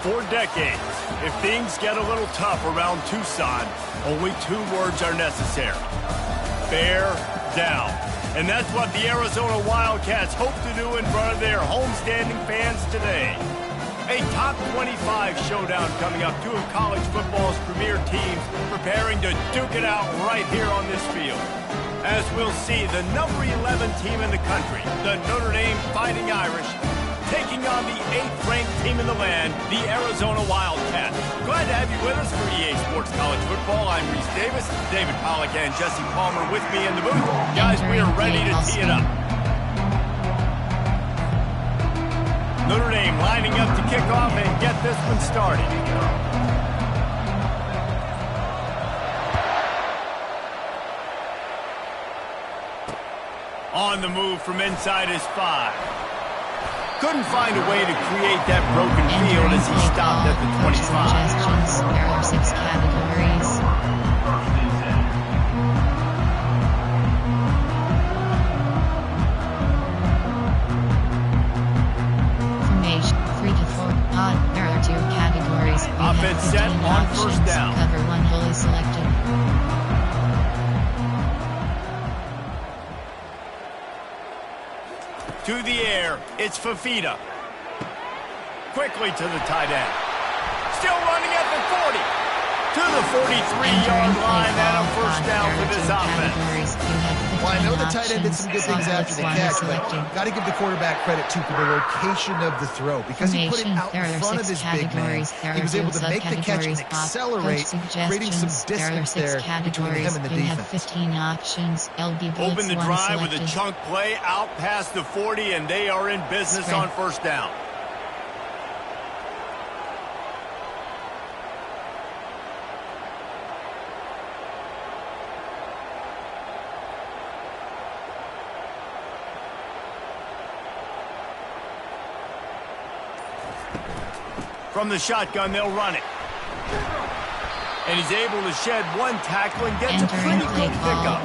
For decades, if things get a little tough around Tucson, only 2 words are necessary. Bear down. And that's what the Arizona Wildcats hope to do in front of their homestanding fans today. A top 25 showdown coming up. 2 of college football's premier teams preparing to duke it out right here on this field. As we'll see, the number 11 team in the country, the Notre Dame Fighting Irish, taking on the 8th-ranked team in the land, the Arizona Wildcats. Glad to have you with us for EA Sports College Football. I'm Reese Davis, David Pollack and Jesse Palmer with me in the booth. Guys, we are ready to tee it up. Notre Dame lining up to kick off and get this one started. On the move from inside his 5. Couldn't find a way to create that broken field as he stopped at the 25. Suggestions. There are 6 categories. Formation 3 to 4. There are 2 categories. Offense set on first down. Cover 1 fully selected. To the air, it's Fafita. Quickly to the tight end. Still running at the 40. To the 43-yard line and a first down for this offense. Well, I know the tight end did some good things after the catch, but got to give the quarterback credit, too, for the location of the throw. Because he put it out in front of his big man, he was able to make the catch and accelerate, creating some distance there between him and the defense. 15 options. Open the drive with a chunk play out past the 40, and they are in business on first down. From the shotgun, they'll run it. And he's able to shed 1 tackle and gets a pretty good pickup.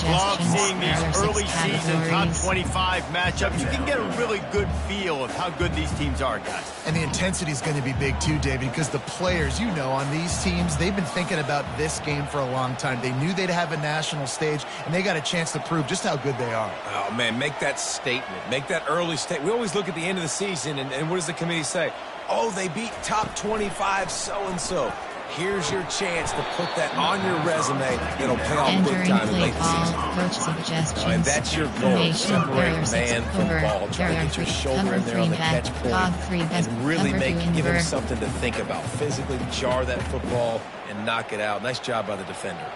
Love seeing these early season top 25 matchups. You can get a really good feel of how good these teams are, guys. And the intensity is going to be big too, David, because the players, you know, on these teams, they've been thinking about this game for a long time. They knew they'd have a national stage, and they got a chance to prove just how good they are. Oh, man, make that statement. Make that early statement. We always look at the end of the season, and what does the committee say? Oh, they beat top 25 so-and-so. Here's your chance to put that on your resume. It'll pay off big time in late season. Coach suggestions. And that's your goal. Separate man from ball. Try to get your shoulder in there on the catch point. And really give him something to think about. Physically jar that football and knock it out. Nice job by the defender.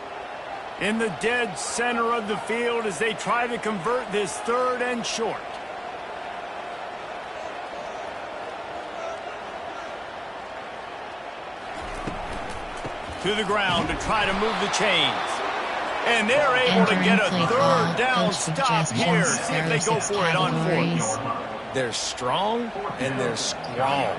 In the dead center of the field as they try to convert this 3rd and short. To the ground to try to move the chains. And they're able to get a 3rd down stop here. See if they go for it on 4th. They're strong and they're strong.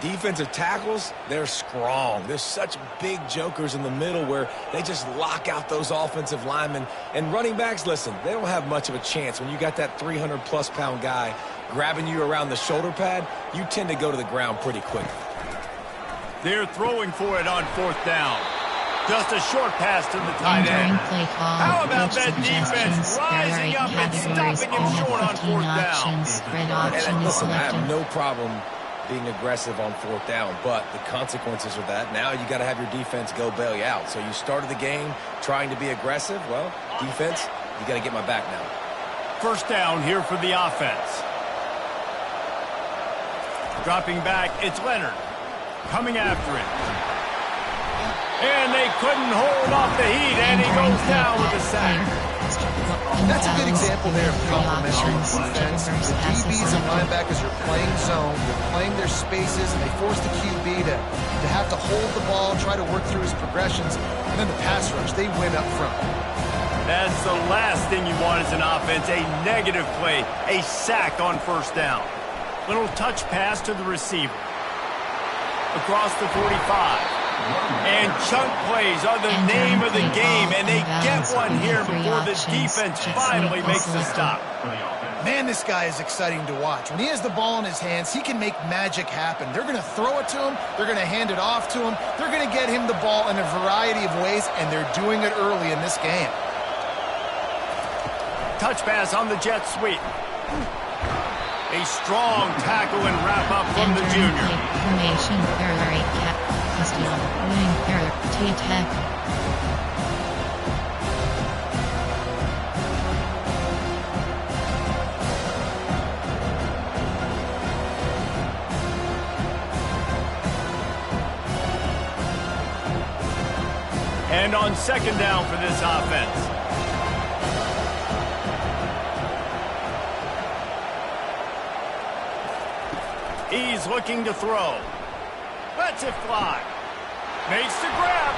Defensive tackles, they're strong. There's such big jokers in the middle where they just lock out those offensive linemen. And running backs, listen, they don't have much of a chance. When you got that 300-plus pound guy grabbing you around the shoulder pad, you tend to go to the ground pretty quick. They're throwing for it on 4th down. Just a short pass to the tight end. How about that defense rising up and stopping him short on 4th down? And listen, I have no problem being aggressive on 4th down, but the consequences of that, now you got to have your defense go bail you out. So you started the game trying to be aggressive. Well, defense, you got to get my back now. First down here for the offense. Dropping back, it's Leonard. Coming after him. And they couldn't hold off the heat, and he goes down with a sack. That's a good example there of complementary defense. The DBs and linebackers are playing zone, they're playing their spaces, and they force the QB to have to hold the ball, try to work through his progressions, and then the pass rush, they win up front. That's the last thing you want as an offense, a negative play, a sack on first down. Little touch pass to the receiver. Across the 45. And chunk plays are the name of the game, and they get one here before the defense finally makes the stop. Man, this guy is exciting to watch. When he has the ball in his hands, he can make magic happen. They're going to throw it to him. They're going to hand it off to him. They're going to get him the ball in a variety of ways, and they're doing it early in this game. Touch pass on the jet sweep. A strong tackle and wrap up from the junior. Formation, Ferrari, Cat, Castillo, Wing, Ferrari, T-Tech. And on second down for this offense. He's looking to throw. Lets it fly. Makes the grab.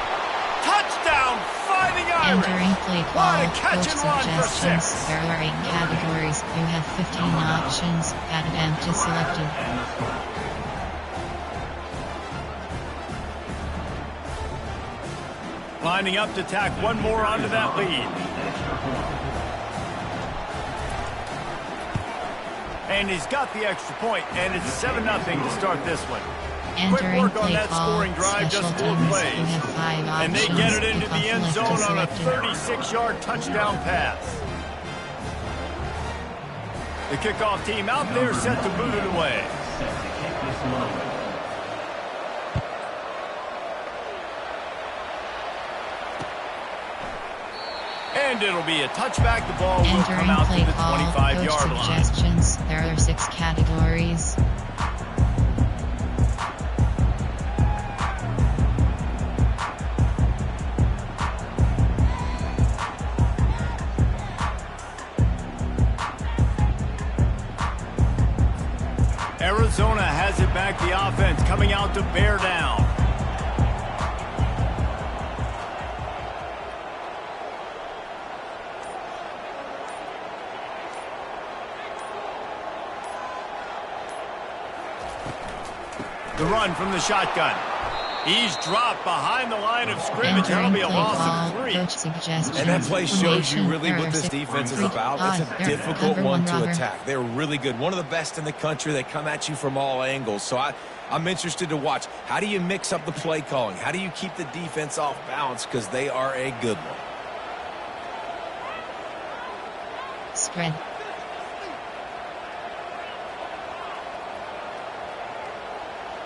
Touchdown, Fighting Irish. Entering play What call, a catch coach and run for suggestions. 6. There are 8 categories. You have 15 options. Added empty selected. Lining up to tack one more onto that lead. And he's got the extra point, and it's 7-0 to start this one. Quick Entering work on play that call, scoring drive, special just 4 teams. plays. You have 5 options. And they get it into Pick the off end left zone on a selected. 36-yard touchdown pass. The kickoff team out there set to boot it away. And it'll be a touchback. The ball will come Entering out play to the call, 25-yard coach line. suggestions. There are 6 categories. Arizona has it back, the offense coming out to bear down. The run from the shotgun. He's dropped behind the line of scrimmage. That'll be a loss of 3. And that play shows you really what this defense is about. It's a difficult one to attack. They're really good. One of the best in the country. They come at you from all angles. So I'm interested to watch. How do you mix up the play calling? How do you keep the defense off balance? Because they are a good one. Spread.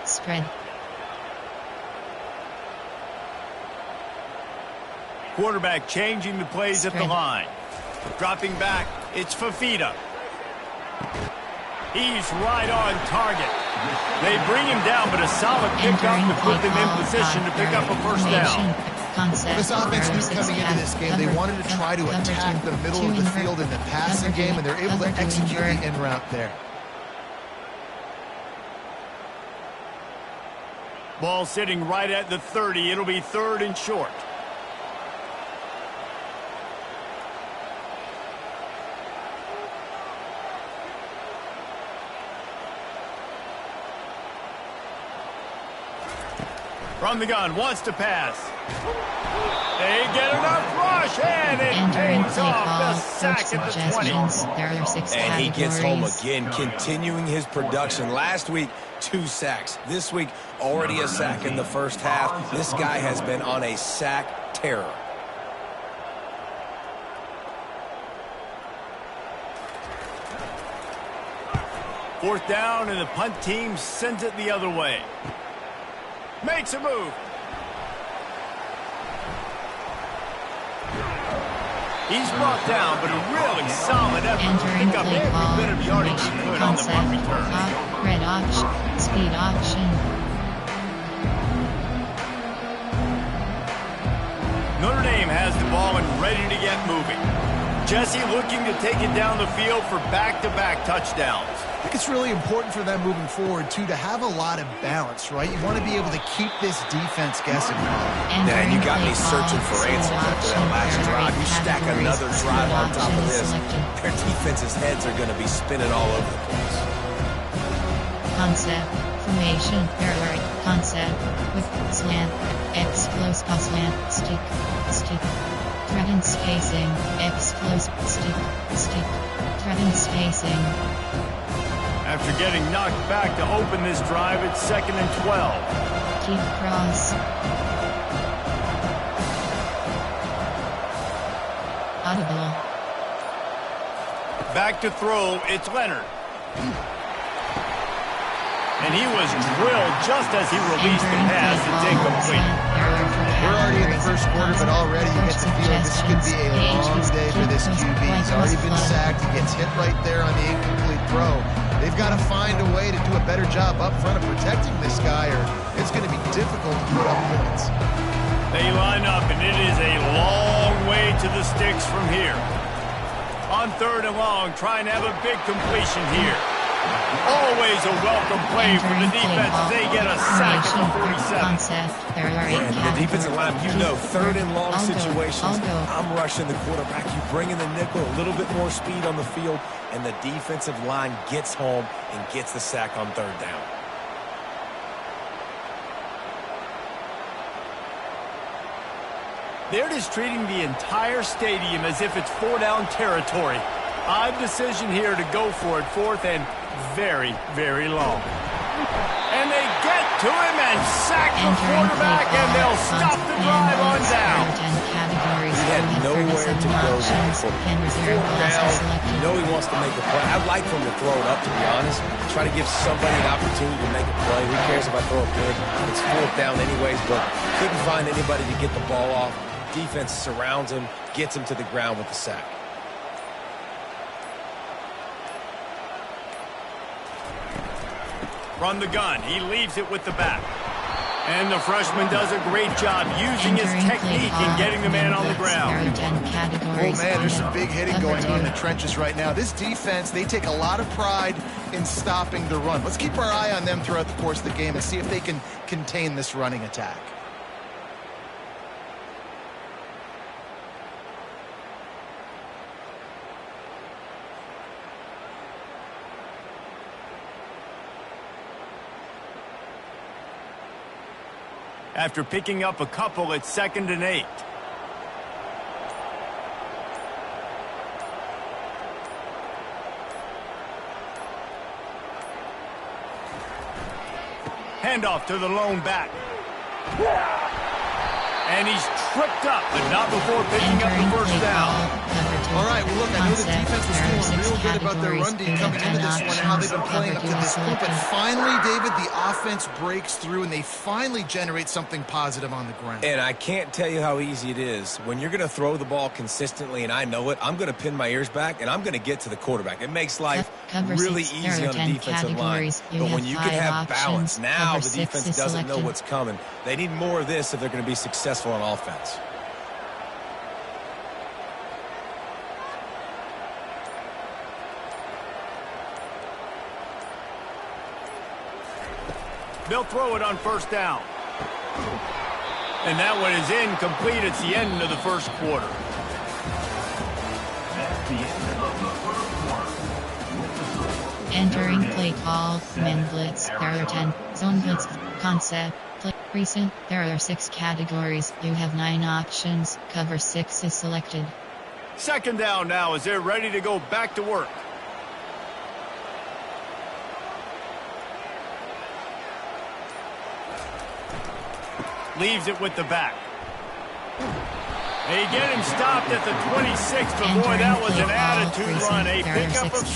Spread. Quarterback changing the plays at the line. Dropping back, it's Fafita. He's right on target. They bring him down, but a solid pickup to put them in position to pick up a first down. This offense knew coming into this game they wanted to try to attack the middle of the field in the passing game, and they're able to execute the in route there. Ball sitting right at the 30. It'll be 3rd and short. From the gun, wants to pass. They get enough rush, and it pays off the sack at the 20. There are 6 and he gets home categories. again, continuing his production. Last week, 2 sacks. This week, already a sack in the first half. This guy has been on a sack terror. Fourth down, and the punt team sends it the other way. Makes a move. He's brought down, but a really solid effort to Entering pick up play every call, bit of yardage he could on the punt return. Red option, speed option. Notre Dame has the ball and ready to get moving. Jesse looking to take it down the field for back-to-back touchdowns. I think it's really important for them moving forward, too, to have a lot of balance, right? You want to be able to keep this defense guessing. Yeah, and you got me searching for answers after that last drive. You stack another drive on top of this, their defense's heads are going to be spinning all over the place. Concept, Formation, error, concept, with slant, close pass slant, stick. Threaten spacing, close, stick. Threaten spacing. After getting knocked back to open this drive, it's 2nd and 12. Keep cross. Audible. Back to throw, it's Leonard. And he was drilled just as he released the pass. It's incomplete. We're already in the first quarter, but already you get the feeling this could be a long day for this QB. He's already been sacked. He gets hit right there on the incomplete throw. They've got to find a way to do a better job up front of protecting this guy, or it's going to be difficult to put up points. They line up, and it is a long way to the sticks from here. On 3rd and long, trying to have a big completion here. Always a welcome play for the defense. They get a sack at the 47. The defensive line, you know, 3rd and long situations, I'm rushing the quarterback. You bring in the nickel, a little bit more speed on the field, and the defensive line gets home and gets the sack on 3rd down. They're just treating the entire stadium as if it's 4-down territory. Odd decision here to go for it, 4th and very, very long. And they get to him and sack the quarterback, and they'll stop the drive on down. He had nowhere to go there. 4th down, you know he wants to make a play. I'd like for him to throw it up, to be honest. Try to give somebody an opportunity to make a play. Who cares if I throw a pick? It's 4th down anyways, but couldn't find anybody to get the ball off. Defense surrounds him, gets him to the ground with the sack. Run the gun. He leaves it with the back. And the freshman does a great job using his technique and getting the man on the ground. Oh, man, there's some big hitting going on in the trenches right now. This defense, they take a lot of pride in stopping the run. Let's keep our eye on them throughout the course of the game and see if they can contain this running attack. After picking up a couple, it's 2nd and 8. Handoff to the lone back. And he's tripped up, but not before picking up the 1st down. All right, well, look, I know the defense was feeling real good about their run D coming into this one and how they've been playing up to this point. But finally, David, the offense breaks through, and they finally generate something positive on the ground. And I can't tell you how easy it is. When you're going to throw the ball consistently, and I know it, I'm going to pin my ears back, and I'm going to get to the quarterback. It makes life really easy on the defensive line. But when you can have balance, now the defense doesn't know what's coming. They need more of this if they're going to be successful on offense. They'll throw it on 1st down. And that one is incomplete. It's the end of the 1st quarter. Entering play call, man blitz, there are 10, zone blitz, concept, play, recent, there are 6 categories, you have 9 options, cover 6 is selected. 2nd down now as they're ready to go back to work. Leaves it with the back. They get him stopped at the 26, but boy, that was an attitude run. A pickup of 6.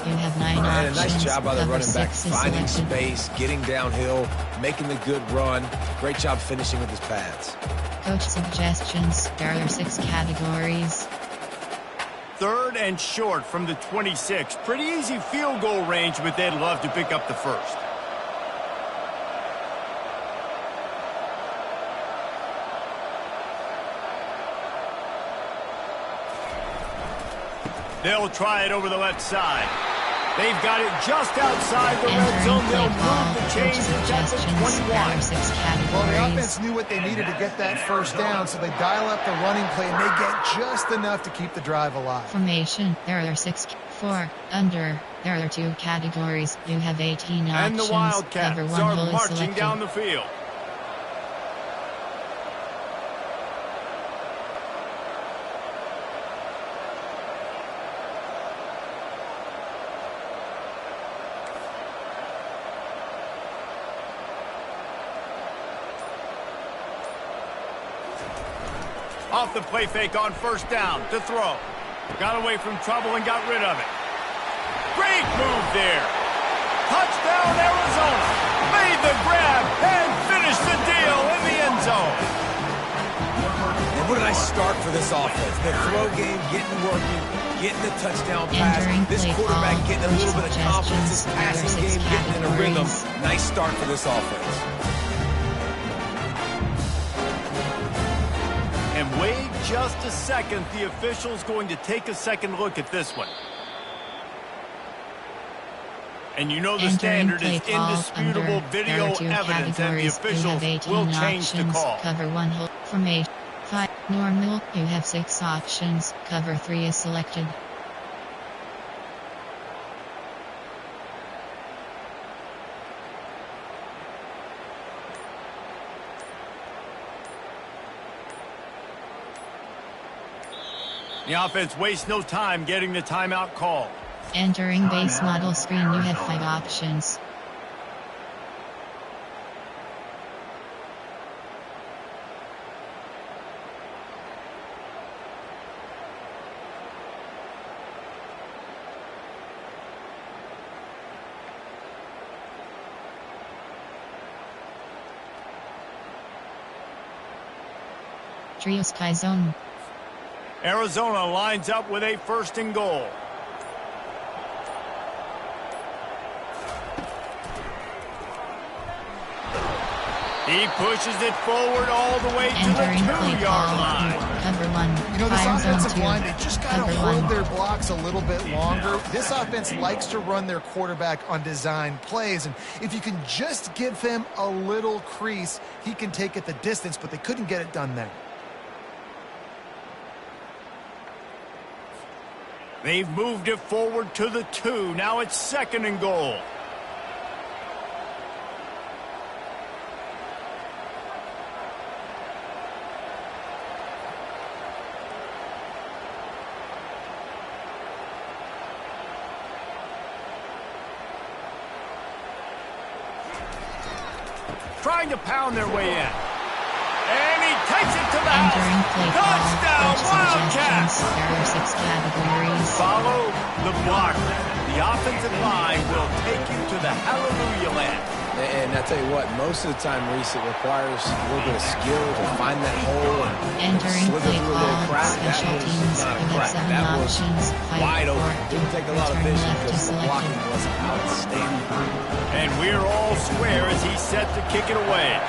You have 9 options. And a nice job by the running back, 6 finding space, getting downhill, making the good run. Great job finishing with his pads. Coach suggestions, there are 6 categories. 3rd and short from the 26. Pretty easy field goal range, but they'd love to pick up the 1st. They'll try it over the left side. They've got it just outside the red zone. They'll move the chains at the 21. Well, the offense knew what they needed to get that 1st down, so they dial up the running play, and they get just enough to keep the drive alive. Formation, there are 6, For under, there are 2 categories. You have 18 options. And the Wildcats Cover 1 are hole is marching selected. down the field. Off the play fake on first down to throw. Got away from trouble and got rid of it. Great move there. Touchdown, Arizona. Made the grab and finished the deal in the end zone. And what did I start for this offense? The throw game getting working, getting the touchdown pass. Entering This play quarterback call, getting a little bit of confidence. This passing suggestions, game getting in a rhythm. categories. Nice start for this offense. And wait just a second. The official's going to take a second look at this one. And you know the Entering standard is play call indisputable under, video there are 2 evidence, and the categories. You officials have 18 will change the options. call. Cover 1 hole. From age 5 normal, you have 6 options. Cover 3 is selected. The offense wastes no time getting the timeout call. Entering base model screen, you have 5 options. Trio Sky Zone. Arizona lines up with a first and goal. He pushes it forward all the way to the Entering play 2-yard call. line. Cover 1. You know, this Fire zone offensive 2. line, they just got to Cover hold 1. their blocks a little bit longer. This offense likes to run their quarterback on design plays, and if you can just give him a little crease, he can take it the distance, but they couldn't get it done there. They've moved it forward to the 2. Now it's second and goal. Trying to pound their way in. And he takes it to the Entering house. play call. Touchdown, Coach Wildcats! suggestions. There are 6 categories. Follow the blocker. The offensive line will take you to the hallelujah land. And I tell you what, most of the time, Reese, it requires a little bit of skill to find that hole and Entering slither play through a little call. crack. That Special was teams. not a You have crack. 7 That was options. Fight wide for open. Didn't take a lot of return vision left to because the selected. blocking was outstanding. And we're all square as he's set to kick it away.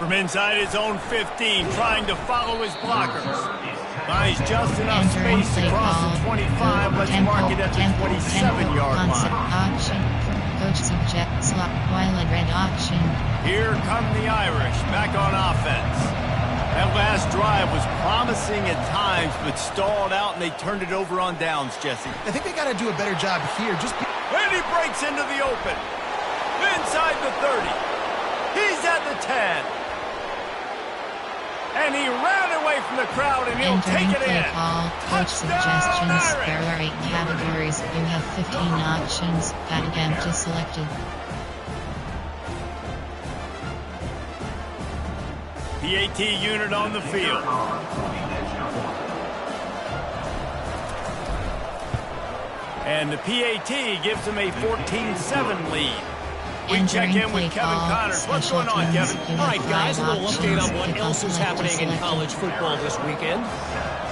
From inside his own 15, trying to follow his blockers. Finds just enough Entering space play across call. the 25. Let's mark it at the 27-yard Concept line. option. Coach subject slot. Violet red option. Here come the Irish back on offense. That last drive was promising at times, but stalled out, and they turned it over on downs, Jesse. I think they got to do a better job here. And he breaks into the open. Inside the 30. He's at the 10. And he ran away from the crowd, and he'll Entering take it play in. call. Coach Touchdown, suggestions. Irish! There are 8 categories. You have 15 options. That attempt is selected. PAT unit on the field. And the PAT gives him a 14-7 lead. We check in with Kevin Connors. What's going on, Kevin? All right, guys, a little update on what else is happening in college football this weekend.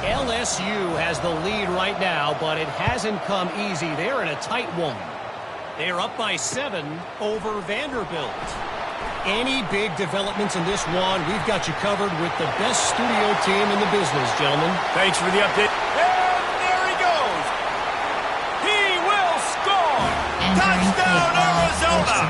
LSU has the lead right now, but it hasn't come easy. They're in a tight one. They're up by 7 over Vanderbilt. Any big developments in this one, we've got you covered with the best studio team in the business, gentlemen. Thanks for the update. And there he goes. He will score. Touchdown, Arizona.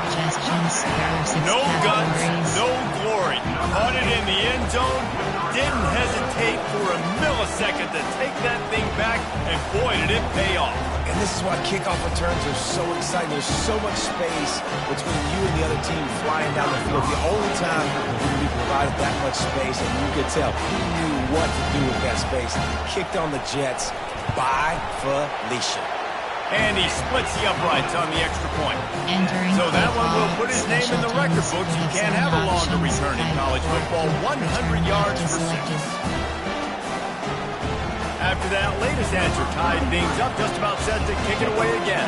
No guts, no glory. Caught it in the end zone. Didn't hesitate for a millisecond second to take that thing back, and boy, did it pay off. And this is why kickoff returns are so exciting. There's so much space between you and the other team flying down the field. The only time you're going to be provided that much space, and you could tell he knew what to do with that space. Kicked on the Jets by Felicia. And he splits the uprights on the extra point. So that play one will call, put his name in the special record teams, books. You you have can't seven have a longer options, return in five, college four, football. return 100 back yards is for selected. 6. After that latest answer tied things up, just about set to kick it away again.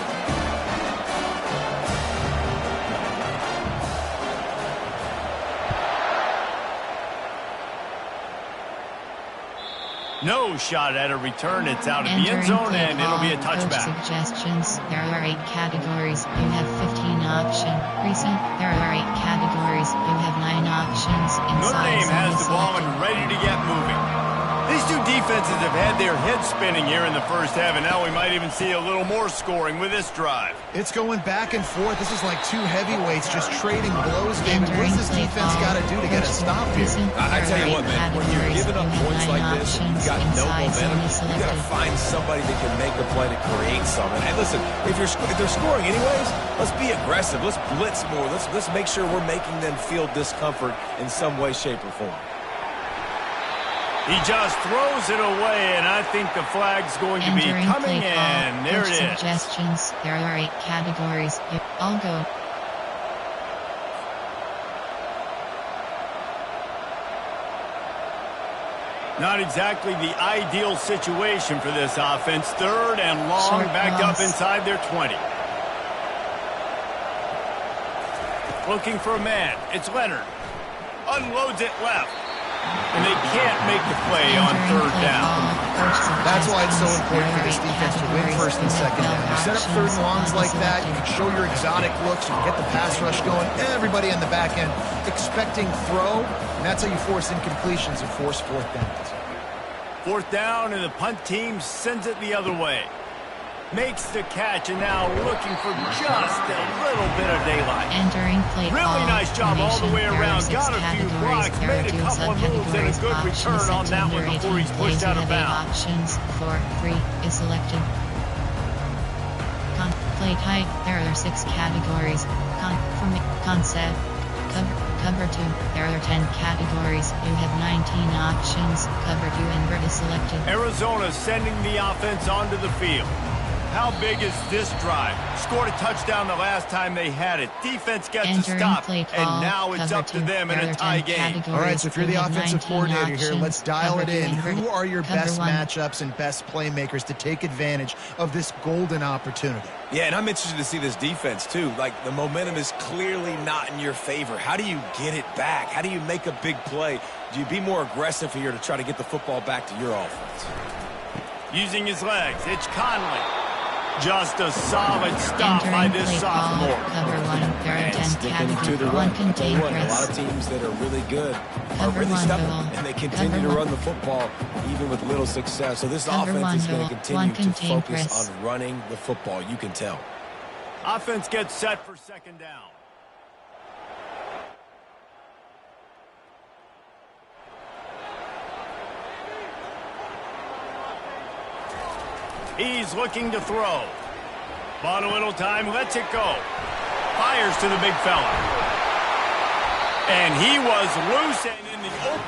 No shot at a return. It's out of the end zone, and it'll be a touchback. Suggestions. There are 8 categories. You have 15 options. Recent. There are 8 categories. You have 9 options. Notre Dame has the ball and ready to get moving. These two defenses have had their heads spinning here in the first half, and now we might even see a little more scoring with this drive. It's going back and forth. This is like two heavyweights just trading blows, David. What does this defense got to do to get a stop here? I tell you what, man, when you're giving up points like this, you've got no momentum, you got to find somebody that can make a play to create something. And listen, if they're scoring anyways, let's be aggressive. Let's blitz more. Let's make sure we're making them feel discomfort in some way, shape, or form. He just throws it away, and I think the flag's going to be coming in. There it is. Suggestions. There are 8 categories. I'll go. Not exactly the ideal situation for this offense. 3rd and long, Short backed cross. up inside their 20. Looking for a man. It's Leonard. Unloads it left. And they can't make the play on 3rd down. That's why it's so important for this defense to win 1st and 2nd down. You set up 3rd and longs like that, you can show your exotic looks, you can get the pass rush going, everybody on the back end expecting throw, and that's how you force incompletions and force 4th downs. 4th down, and the punt team sends it the other way. Makes the catch, and now looking for just a little bit of daylight. Entering play Really call, nice job all the way formation. around. There are 6 Got a few categories. blocks, There made are a 2 couple of moves, and a subcategories. good return on that one before he's pushed out of bounds. Options. 4, 3 is selected. Play type. There are 6 categories. Concept. Cover 2. There are 10 categories. You have 19 options. Cover 2 and vert is selected. Arizona sending the offense onto the field. How big is this drive? Scored a touchdown the last time they had it. Defense gets a stop, and now it's up to them in a tie game. All right, so if you're the offensive coordinator here, let's dial it in. Who are your best matchups and best playmakers to take advantage of this golden opportunity? Yeah, and I'm interested to see this defense, too. Like, the momentum is clearly not in your favor. How do you get it back? How do you make a big play? Do you be more aggressive here to try to get the football back to your offense? Using his legs, it's Conley. Just a solid stop by this sophomore. Cover 1. There are 10 categories. 1 contain A press. lot of teams that are really good are Cover really 1 stubborn, goal. and they continue Cover to 1. run the football even with little success. So this Cover offense is 1 going to goal. continue 1 to contain focus press. on running the football. You can tell. Offense gets set for 2nd down. He's looking to throw. Bought a little time, lets it go. Fires to the big fella. And he was loose and in the open